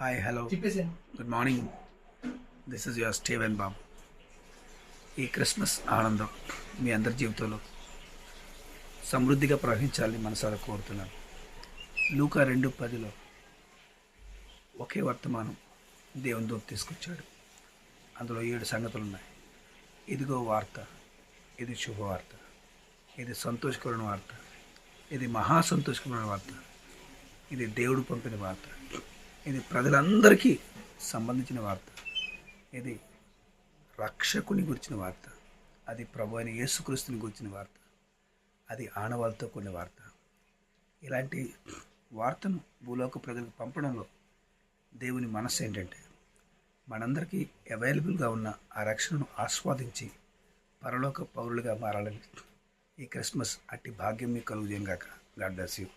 Hi hello చెప్పేసాను. Good morning. This is your Steven Babu. ఈ Christmas ఆనందం మీ అందరి జీవితంలో సమృద్ధిగా ప్రవహించాలని మనసారా కోరుతున్నాను. లూకా 2:10లో ఒకే వర్తమానం దేవుని దూత తీసుకొచ్చాడు. అందులో 7 సంగతులు ఉన్నాయి. ఇదిగో వార్త, ఇది శుభవార్త, ఇది సంతోషకరమైన వార్త, ఇది మహా సంతోషకరమైన వార్త, ఇది దేవుడు పంపిన వార్త, ఇది ప్రజలందరికీ సంబంధించిన వార్త, ఇది రక్షకుని గురించిన వార్త, అది ప్రభు అయిన యేసుక్రీస్తుని గురించిన వార్త, అది ఆనవాళ్ళతో కూడిన వార్త. ఇలాంటి వార్తను భూలోక ప్రజలకు పంపడంలో దేవుని మనస్సు ఏంటంటే మనందరికీ అవైలబుల్గా ఉన్న ఆ రక్షణను ఆస్వాదించి పరలోక పౌరులుగా మారాలని ఈ క్రిస్మస్ అట్టి భాగ్యం మీకు కలుగుదేం గాక. God bless you.